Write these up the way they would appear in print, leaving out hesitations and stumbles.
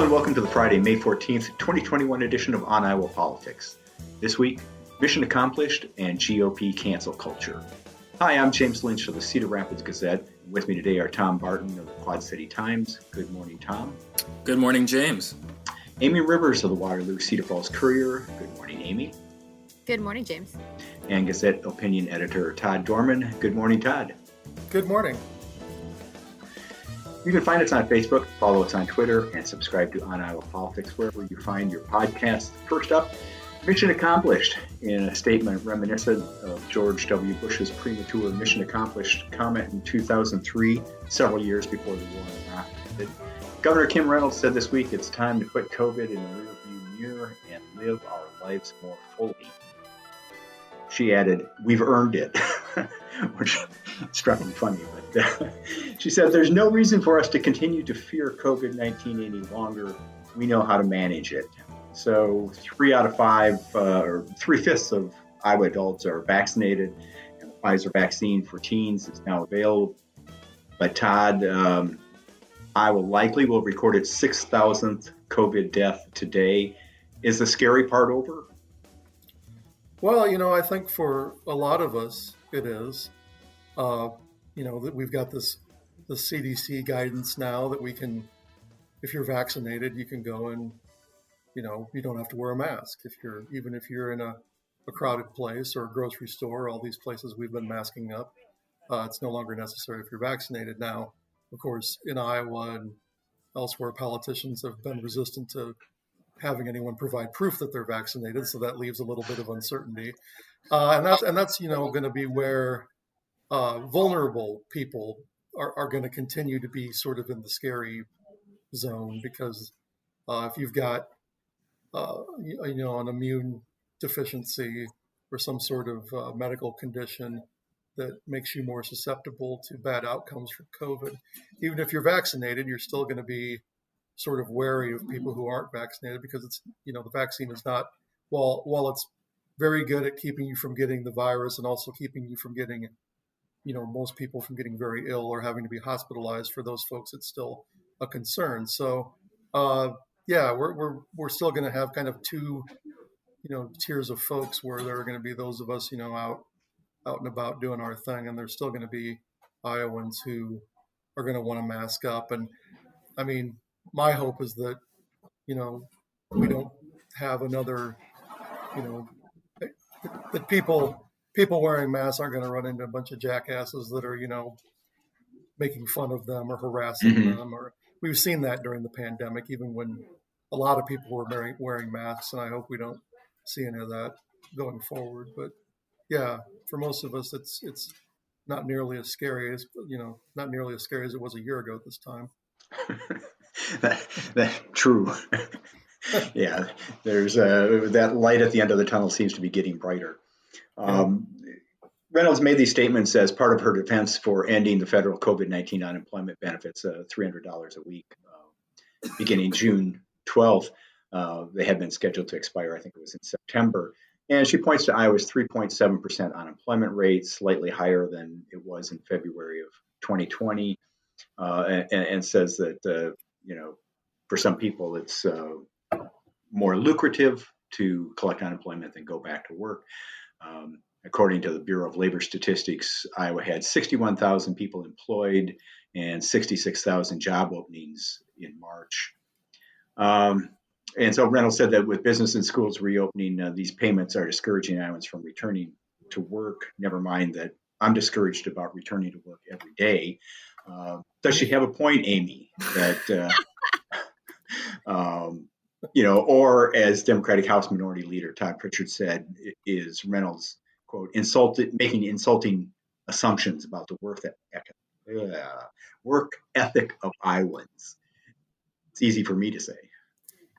and welcome to the Friday, May 14th, 2021 edition of On Iowa Politics. This week, Mission Accomplished and GOP Cancel Culture. Hi, I'm James Lynch of the Cedar Rapids Gazette. With me today are Tom Barton of the Quad City Times. Good morning, Tom. Good morning, James. Amie Rivers of the Waterloo-Cedar Falls Courier. Good morning, Amie. Good morning, James. And Gazette opinion editor Todd Dorman. Good morning, Todd. Good morning. You can find us on Facebook, follow us on Twitter, and subscribe to On Iowa Politics wherever you find your podcasts. First up, mission accomplished, in a statement reminiscent of George W. Bush's premature mission accomplished comment in 2003, several years before the war in Iraq ended. Governor Kim Reynolds said this week it's time to put COVID in the rearview mirror and live our lives more fully. She added, "We've earned it," which struck me funny. But she said, "There's no reason for us to continue to fear COVID-19 any longer. We know how to manage it." So 3 out of 5, or 3/5 of Iowa adults are vaccinated, and the Pfizer vaccine for teens is now available. But Todd, Iowa likely will record its 6,000th COVID death today. Is the scary part over? Well, I think for a lot of us, it is. That we've got the CDC guidance now that we can, if you're vaccinated, you can go and, you don't have to wear a mask. Even if you're in a crowded place or a grocery store, all these places we've been masking up, it's no longer necessary if you're vaccinated. Now, of course, in Iowa and elsewhere, politicians have been resistant to having anyone provide proof that they're vaccinated, so that leaves a little bit of uncertainty, and that's going to be where vulnerable people are going to continue to be sort of in the scary zone, because if you've got an immune deficiency or some sort of medical condition that makes you more susceptible to bad outcomes from COVID, even if you're vaccinated, you're still going to be sort of wary of people who aren't vaccinated, because it's, the vaccine is not, while it's very good at keeping you from getting the virus and also keeping you from getting, most people from getting very ill or having to be hospitalized, for those folks, it's still a concern. So, we're still going to have kind of two, tiers of folks, where there are going to be those of us, out and about doing our thing, and there's still going to be Iowans who are going to want to mask up. And I mean, my hope is that, we don't have another, that people wearing masks aren't going to run into a bunch of jackasses that are, making fun of them or harassing them. Or we've seen that during the pandemic, even when a lot of people were wearing masks, and I hope we don't see any of that going forward. But yeah, for most of us, it's not nearly as scary as it was a year ago at this time. That's true. Yeah, there's that light at the end of the tunnel seems to be getting brighter. Reynolds made these statements as part of her defense for ending the federal COVID-19 unemployment benefits, $300 a week, beginning June 12th. They had been scheduled to expire, I think it was in September. And she points to Iowa's 3.7% unemployment rate, slightly higher than it was in February of 2020, and says that, for some people, it's more lucrative to collect unemployment than go back to work. According to the Bureau of Labor Statistics, Iowa had 61,000 people employed and 66,000 job openings in March. And so Reynolds said that with business and schools reopening, these payments are discouraging Iowans from returning to work. Never mind that I'm discouraged about returning to work every day. Does she have a point, Amie, that, or as Democratic House Minority Leader Todd Pritchard said, is Reynolds, quote, making insulting assumptions about the work ethic of Iowans? It's easy for me to say.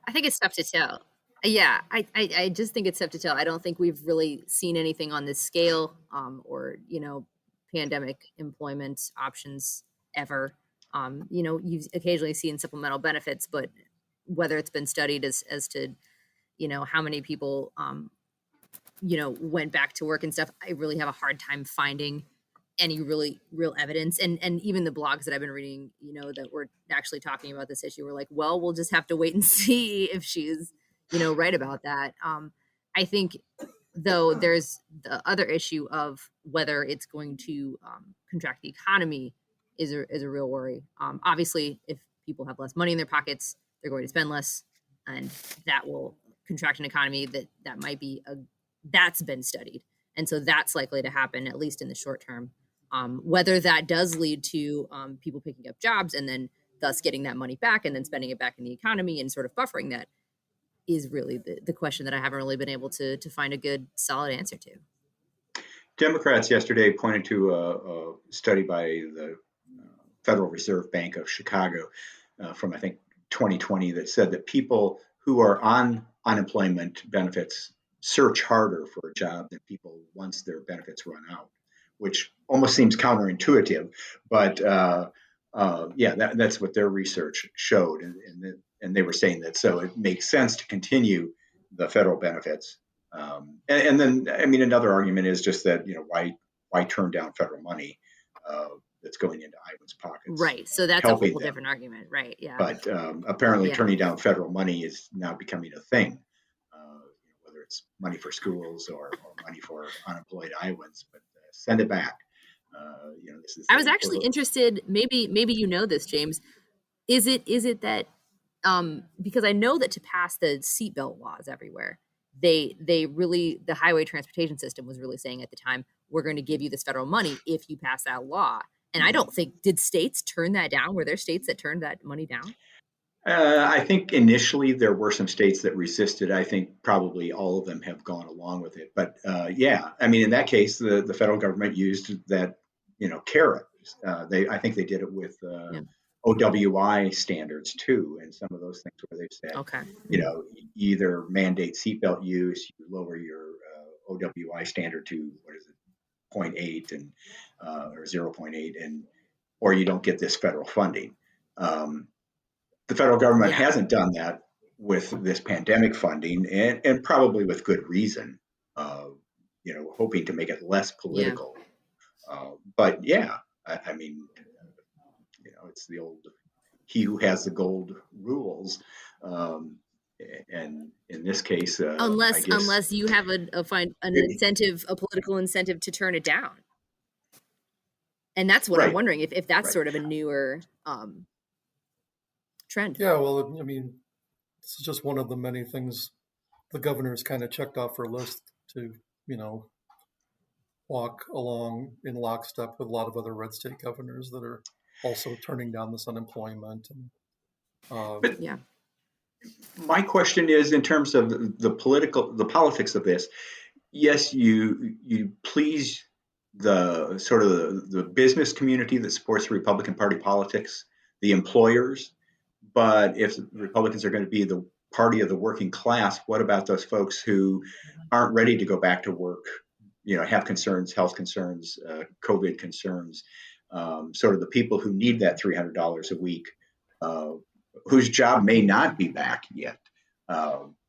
I think it's tough to tell. Yeah, I just think it's tough to tell. I don't think we've really seen anything on this scale, or, pandemic employment options ever. You've occasionally seen supplemental benefits, but whether it's been studied as to, how many people, went back to work and stuff, I really have a hard time finding any real evidence. And even the blogs that I've been reading, that were actually talking about this issue were like, well, we'll just have to wait and see if she's, right about that. I think, though, there's the other issue of whether it's going to contract the economy is a real worry. Obviously, if people have less money in their pockets, they're going to spend less, and that will contract an economy that might be that's been studied. And so that's likely to happen, at least in the short term. Whether that does lead to people picking up jobs and then thus getting that money back and then spending it back in the economy and sort of buffering that is really the question that I haven't really been able to find a good, solid answer to. Democrats yesterday pointed to a study by the Federal Reserve Bank of Chicago from, I think, 2020 that said that people who are on unemployment benefits search harder for a job than people once their benefits run out, which almost seems counterintuitive. But that's what their research showed. And they were saying that so it makes sense to continue the federal benefits. And then, I mean, another argument is just that, why turn down federal money that's going into Iwan's pockets? Right. So that's a whole different argument. Right. Yeah. But apparently turning down federal money is now becoming a thing, whether it's money for schools or money for unemployed Iowans, but send it back. I was actually interested, maybe this, James. Is it that because I know that to pass the seatbelt laws everywhere, they really, the highway transportation system was really saying at the time, we're going to give you this federal money if you pass that law. And I don't think, did states turn that down? Were there states that turned that money down? I think initially there were some states that resisted. I think probably all of them have gone along with it. But I mean, in that case, the federal government used that, carrot. I think they did it with OWI standards too, and some of those things where they've said, okay, either mandate seatbelt use, you lower your OWI standard to 0.8 and or 0.8, or you don't get this federal funding. The federal government hasn't done that with this pandemic funding, and probably with good reason. Hoping to make it less political. But I mean, it's the old "he who has the gold rules," and in this case, unless you have an incentive, a political incentive to turn it down, and that's what I'm wondering if that's sort of a newer trend. Yeah, well, I mean, this is just one of the many things the governor's kind of checked off her list to, walk along in lockstep with a lot of other red state governors that are also turning down this unemployment. And my question is, in terms of the politics of this, yes, you please the sort of the business community that supports the Republican Party politics, the employers. But if Republicans are going to be the party of the working class, what about those folks who aren't ready to go back to work, have concerns, health concerns, COVID concerns, sort of the people who need that $300 a week, whose job may not be back yet.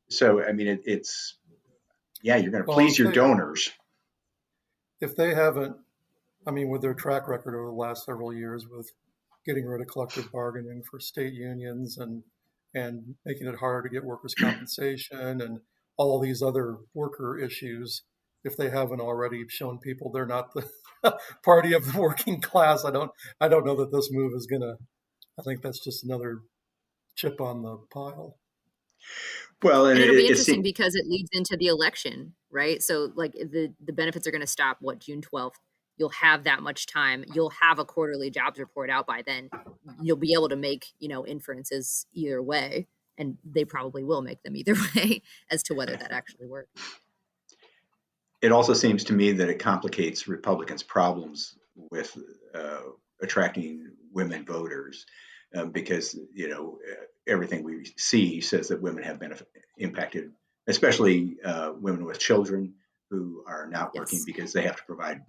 So, I mean, it's you're going to please your donors. If they haven't, I mean, with their track record over the last several years with getting rid of collective bargaining for state unions and making it harder to get workers' compensation and all these other worker issues, if they haven't already shown people they're not the party of the working class, I don't know that this move is gonna. I think that's just another chip on the pile. Well, and it'll be interesting because it leads into the election, right? So, like, the benefits are going to stop June 12th. You'll have that much time. You'll have a quarterly jobs report out by then. You'll be able to make, inferences either way, and they probably will make them either way as to whether that actually works. It also seems to me that it complicates Republicans' problems with attracting women voters because, everything we see says that women have been impacted, especially women with children who are not working because they have to provide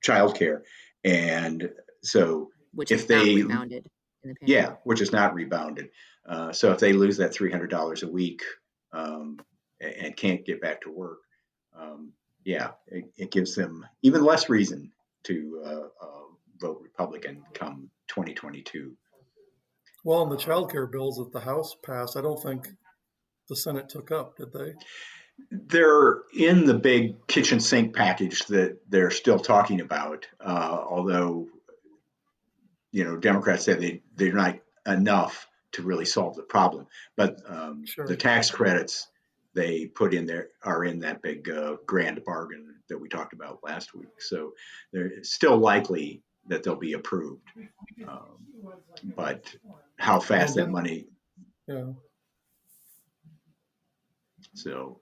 childcare. And so which is not rebounded in the pandemic. Which is not rebounded. So if they lose that $300 a week and can't get back to work, it gives them even less reason to vote Republican come 2022. Well, and the child care bills that the House passed, I don't think the Senate took up, did they? They're in the big kitchen sink package that they're still talking about, although Democrats say they're not enough to really solve the problem. But Sure. the tax credits they put in there are in that big grand bargain that we talked about last week. So they're still likely that they'll be approved. But how fast that money. Yeah. So,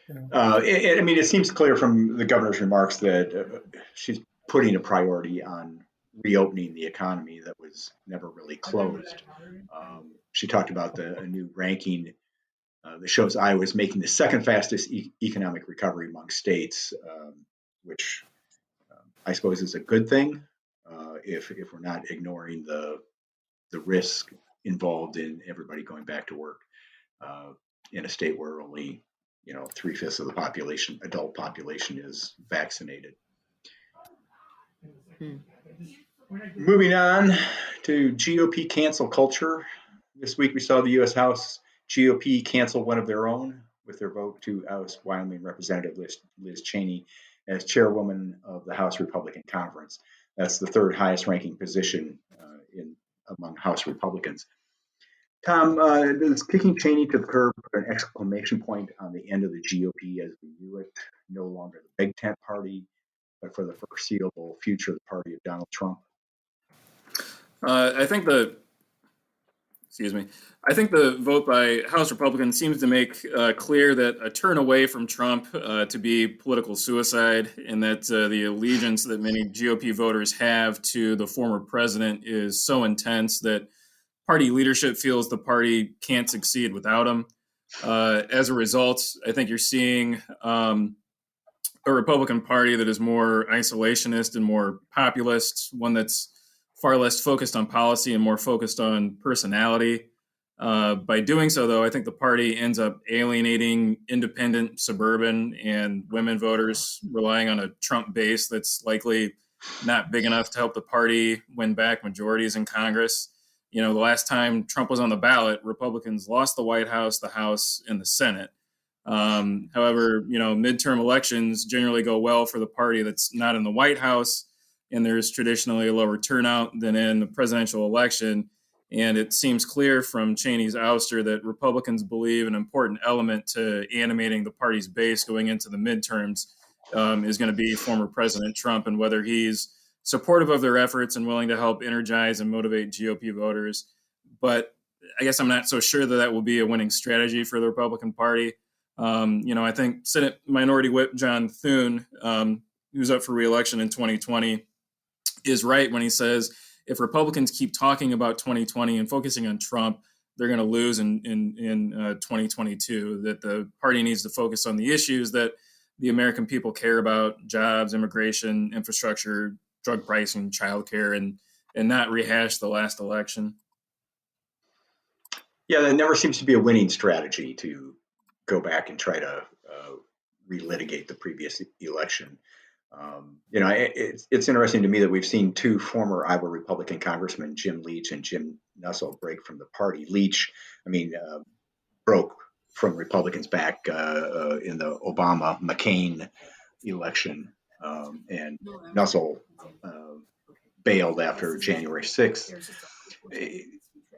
Yeah. it seems clear from the governor's remarks that she's putting a priority on reopening the economy that was never really closed. She talked about a new ranking that shows Iowa is making the second fastest economic recovery among states, which I suppose is a good thing if we're not ignoring the risk involved in everybody going back to work in a state where only 3/5 of the adult population is vaccinated. Moving on to GOP cancel culture. This week we saw the U.S. House GOP cancel one of their own with their vote to oust Wyoming Representative Liz Cheney as chairwoman of the House Republican Conference. That's the third highest ranking position among House Republicans. Tom, does kicking Cheney to the curb put an exclamation point on the end of the GOP as we knew it? No longer the big tent party, but for the foreseeable future, the party of Donald Trump? I think the vote by House Republicans seems to make clear that a turn away from Trump to be political suicide, and that the allegiance that many GOP voters have to the former president is so intense that party leadership feels the party can't succeed without him. As a result, I think you're seeing a Republican Party that is more isolationist and more populist, one that's far less focused on policy and more focused on personality. By doing so, though, I think the party ends up alienating independent, suburban, and women voters, relying on a Trump base that's likely not big enough to help the party win back majorities in Congress. The last time Trump was on the ballot, Republicans lost the White House, the House, and the Senate. However, midterm elections generally go well for the party that's not in the White House, and there's traditionally a lower turnout than in the presidential election. And it seems clear from Cheney's ouster that Republicans believe an important element to animating the party's base going into the midterms is going to be former President Trump, and whether he's supportive of their efforts and willing to help energize and motivate GOP voters. But I guess I'm not so sure that will be a winning strategy for the Republican Party. I think Senate Minority Whip John Thune, who's up for re-election in 2020, is right when he says if Republicans keep talking about 2020 and focusing on Trump, they're going to lose in 2022, that the party needs to focus on the issues that the American people care about: jobs, immigration, infrastructure, drug pricing, childcare, and not rehash the last election. Yeah, that never seems to be a winning strategy to go back and try to relitigate the previous election. It's interesting to me that we've seen two former Iowa Republican congressmen, Jim Leach and Jim Nussle, break from the party. Leach, broke from Republicans back in the Obama-McCain election, and Nussle bailed after January 6th.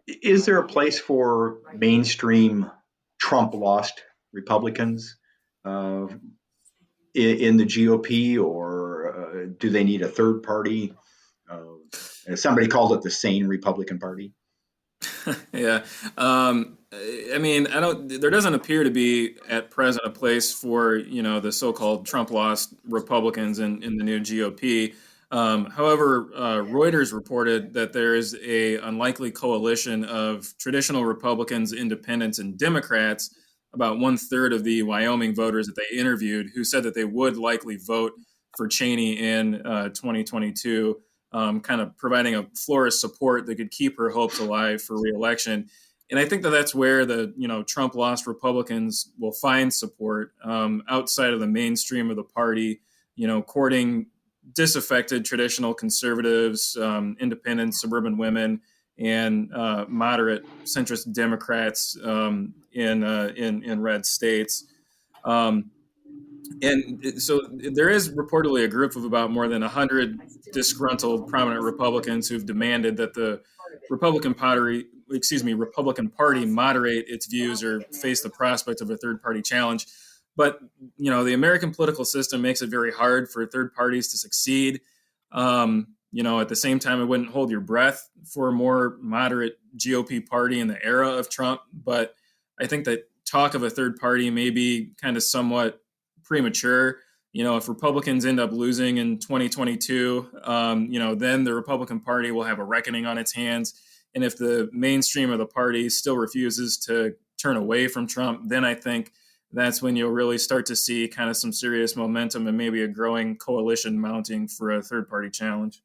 Is there a place for mainstream Trump-lost Republicans in the GOP, or do they need a third party? Somebody called it the sane Republican Party. Yeah. There doesn't appear to be at present a place for, the so-called Trump lost Republicans in the new GOP. However, Reuters reported that there is a unlikely coalition of traditional Republicans, independents, and Democrats, about 1/3 of the Wyoming voters that they interviewed, who said that they would likely vote for Cheney in 2022, kind of providing a floor of support that could keep her hopes alive for re-election. And I think that that's where the Trump lost Republicans will find support outside of the mainstream of the party, courting disaffected traditional conservatives, independents, suburban women, and moderate centrist Democrats in red states. And so there is reportedly a group of about more than 100 disgruntled prominent Republicans who've demanded that the Republican Party moderate its views or face the prospect of a third party challenge. But, the American political system makes it very hard for third parties to succeed. At the same time, I wouldn't hold your breath for a more moderate GOP party in the era of Trump. But I think that talk of a third party may be kind of somewhat premature. If Republicans end up losing in 2022, then the Republican Party will have a reckoning on its hands. And if the mainstream of the party still refuses to turn away from Trump, then I think that's when you'll really start to see kind of some serious momentum and maybe a growing coalition mounting for a third party challenge.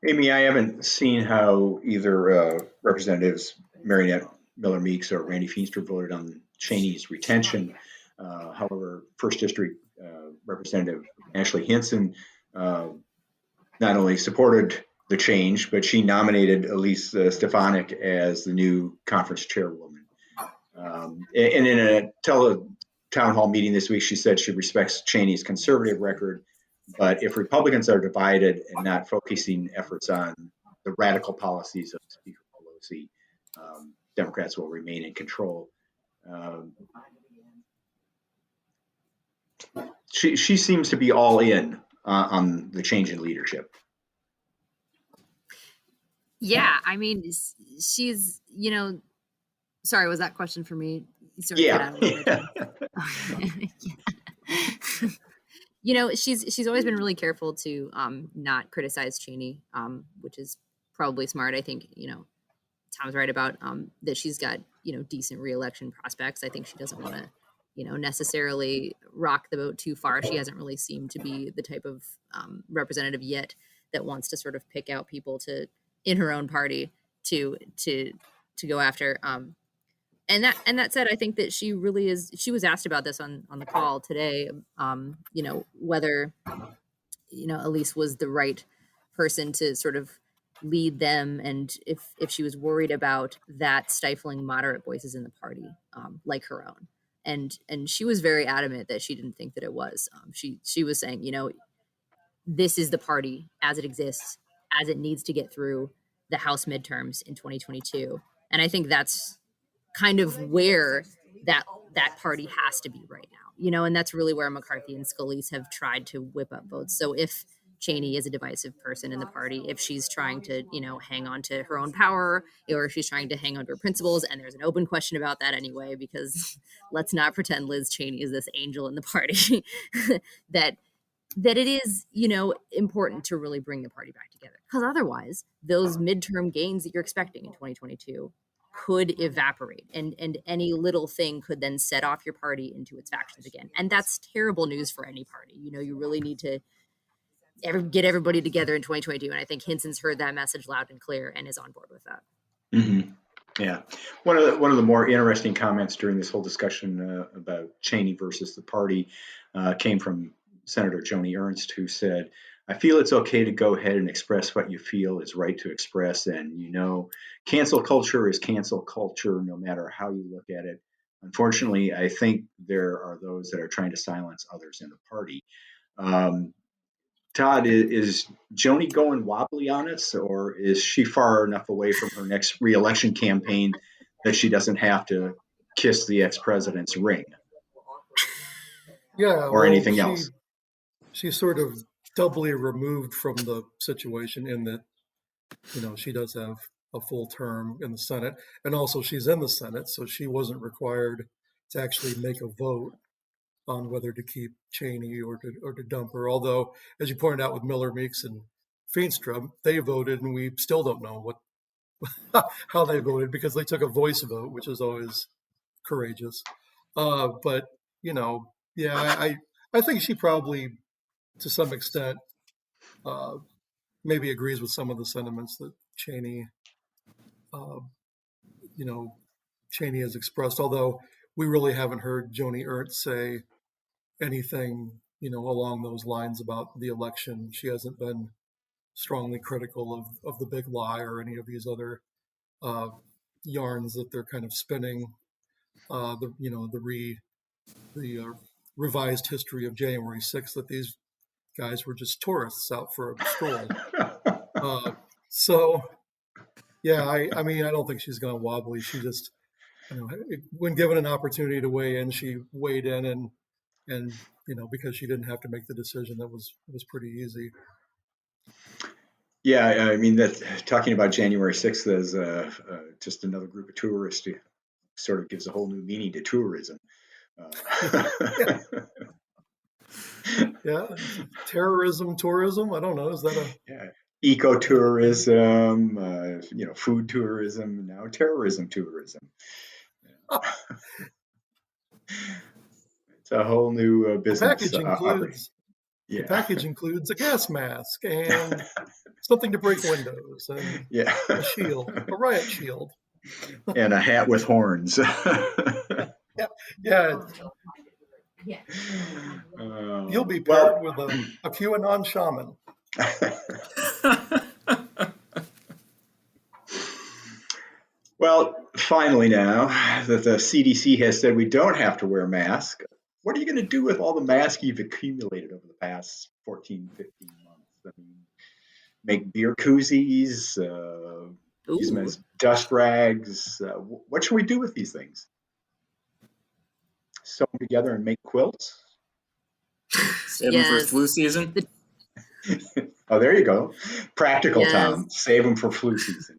Amie, I haven't seen how either Representatives Mariannette Miller Meeks or Randy Feenstra voted on Cheney's retention. However, First District Representative Ashley Hinson not only supported the change, but she nominated Elise Stefanik as the new conference chairwoman. And in a town hall meeting this week, she said she respects Cheney's conservative record, but if Republicans are divided and not focusing efforts on the radical policies of Speaker Pelosi, Democrats will remain in control. She seems to be all in on the change in leadership. Yeah, I mean, she's, sorry, was that question for me? Yeah. She's always been really careful to not criticize Cheney, which is probably smart. I think, Tom's right about that she's got, decent reelection prospects. I think she doesn't want to, necessarily rock the boat too far. She hasn't really seemed to be the type of representative yet that wants to sort of pick out people in her own party to go after. And that said, I think that she really is. She was asked about this on the call today. Whether Elise was the right person to sort of lead them, and if she was worried about that stifling moderate voices in the party, like her own. And she was very adamant that she didn't think that it was. She was saying, this is the party as it exists, as it needs to get through the House midterms in 2022. And I think that's kind of where that party has to be right now, and that's really where McCarthy and Scalise have tried to whip up votes. So if Cheney is a divisive person in the party, if she's trying to, hang on to her own power, or if she's trying to hang on to her principles, and there's an open question about that anyway, because let's not pretend Liz Cheney is this angel in the party, that it is, important to really bring the party back together. Because otherwise, those midterm gains that you're expecting in 2022 could evaporate, and any little thing could then set off your party into its factions again. And that's terrible news for any party. You really need to get everybody together in 2022. And I think Hinson's heard that message loud and clear and is on board with that. Mm-hmm. Yeah. One of the more interesting comments during this whole discussion about Cheney versus the party came from Senator Joni Ernst, who said, "I feel it's okay to go ahead and express what you feel is right to express. And, cancel culture is cancel culture, no matter how you look at it. Unfortunately, I think there are those that are trying to silence others in the party." Todd, is Joni going wobbly on us, or is she far enough away from her next reelection campaign that she doesn't have to kiss the ex-president's ring? Yeah, or anything else? She's sort of doubly removed from the situation in that, she does have a full term in the Senate, and also she's in the Senate, so she wasn't required to actually make a vote on whether to keep Cheney or to dump her. Although, as you pointed out with Miller, Meeks, and Feenstra, they voted, and we still don't know how they voted, because they took a voice vote, which is always courageous. But I think she probably, to some extent, maybe agrees with some of the sentiments that Cheney Cheney has expressed, although we really haven't heard Joni Ernst say anything, along those lines about the election. She hasn't been strongly critical of the big lie or any of these other yarns that they're kind of spinning. The revised history of January 6th, that these guys were just tourists out for a stroll. I mean, I don't think she's going to wobbly. She just, when given an opportunity to weigh in, she weighed in, and because she didn't have to make the decision, that was pretty easy. Yeah, I mean, that talking about January 6th as just another group of tourists sort of gives a whole new meaning to tourism. Yeah, tourism. I don't know. Is that a ecotourism? Food tourism. Now tourism. It's a whole new business. The package includes a gas mask and something to break windows and a shield, a riot shield, and a hat with horns. Yeah. You'll be paired with a QAnon shaman. Well, finally now that the CDC has said we don't have to wear masks, what are you going to do with all the masks you've accumulated over the past 14, 15 months? I mean, make beer koozies, use them as dust rags. What should we do with these things? Sew them together and make quilts? Save them for flu season? Oh, there you go. Practical, Tom. Save them for flu season.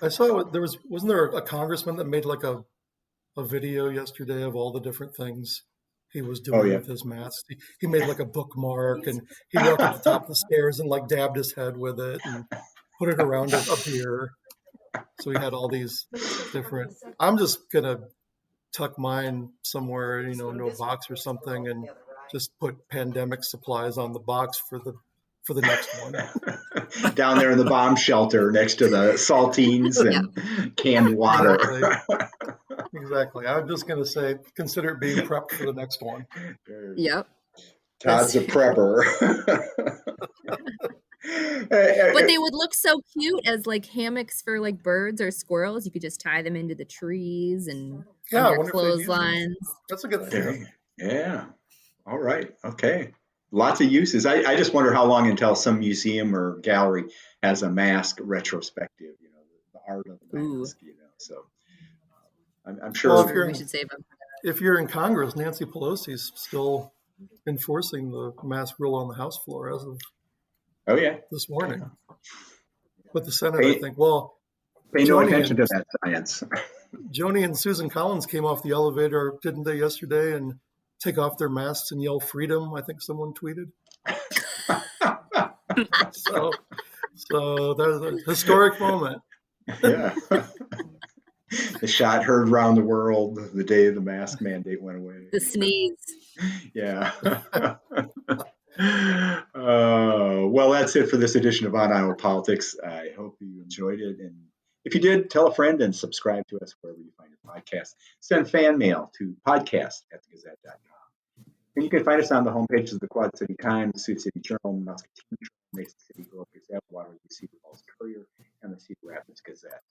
I saw wasn't there a congressman that made like a video yesterday of all the different things he was doing with his mask? He made like a bookmark, and he walked up the top of the stairs and like dabbed his head with it and put it around a beer. So he had all these different. I'm just gonna tuck mine somewhere, in a box or something, and just put pandemic supplies on the box for the next one. Down there in the bomb shelter next to the saltines and canned water. Exactly. I'm just going to say, consider it being prepped for the next one. Yep. Todd's a prepper. But they would look so cute as like hammocks for like birds or squirrels. You could just tie them into the trees and under clotheslines. That's a good idea. Yeah. All right. Okay. Lots of uses. I just wonder how long until some museum or gallery has a mask retrospective, the art of the mask, So I'm sure. Well, we should save them. If you're in Congress, Nancy Pelosi's still enforcing the mask rule on the House floor as of this morning. But the Senate, I think, pay no attention to that science. Joni and Susan Collins came off the elevator, didn't they, yesterday, and take off their masks and yell freedom, I think someone tweeted. So there's a historic moment. Yeah. The shot heard around the world the day the mask mandate went away. The sneeze. Yeah. Well, that's it for this edition of On Iowa Politics. I hope you enjoyed it. And if you did, tell a friend and subscribe to us wherever you find your podcast. Send fan mail to podcast@thegazette.com. And you can find us on the homepages of the Quad City Times, the Sioux City Journal, Muscatine Journal, Mason City Globe Gazette, Waterloo-Cedar Falls Courier, and the Cedar Rapids Gazette.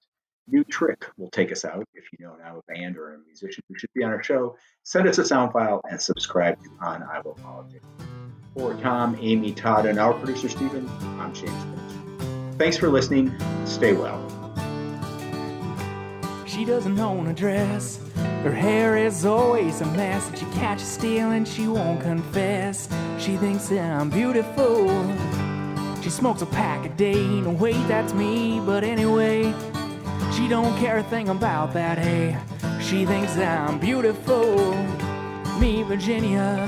New trick will take us out. If you know now a band or a musician who should be on our show, send us a sound file and subscribe to On Iowa Politics. For Tom, Amie, Todd, and our producer, Stephen, I'm James Lynch. Thanks for listening. Stay well. She doesn't own a dress. Her hair is always a mess. If she catches stealing, she won't confess. She thinks that I'm beautiful. She smokes a pack a day. No, wait, that's me. But anyway, she don't care a thing about that, hey. She thinks that I'm beautiful. Me, Virginia.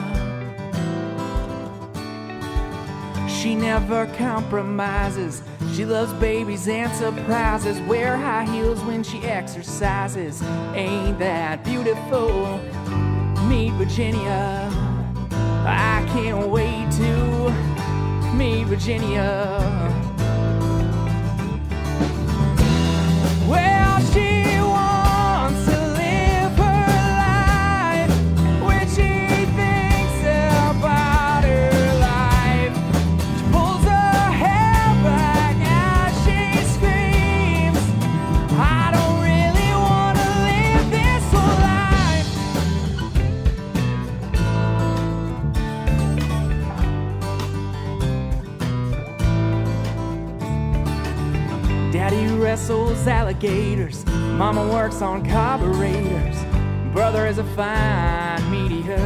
She never compromises. She loves babies and surprises. Wear high heels when she exercises. Ain't that beautiful? Meet Virginia. I can't wait to meet Virginia. Well, she wants wrestles alligators. Mama works on carburetors. Brother is a fine media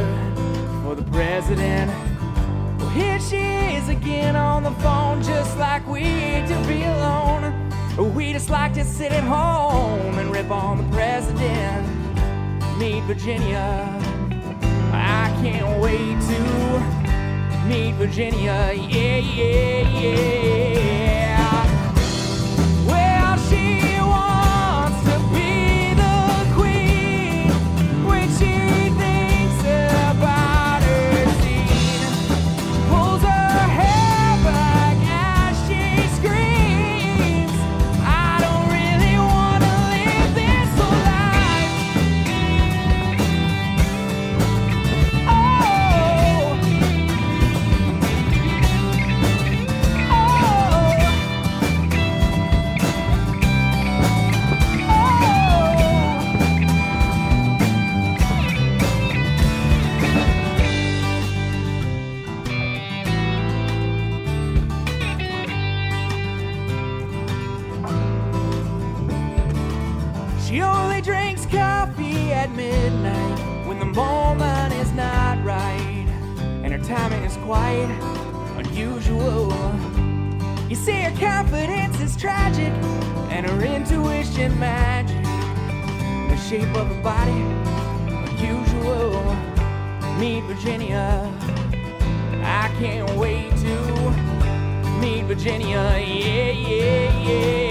for the president. Well, here she is again on the phone, just like we to be alone. We just like to sit at home and rip on the president. Meet Virginia. I can't wait to meet Virginia. Yeah, yeah, yeah. Well, she wants to be the queen when she thinks about her scene. Pulls her hair back as she screams. I don't really want to live this life. Oh, she only drinks coffee at midnight when the moment is not right, and her timing is quite unusual. You see, her confidence is tragic, and her intuition magic. The shape of her body unusual. Meet Virginia. I can't wait to meet Virginia. Yeah, yeah, yeah.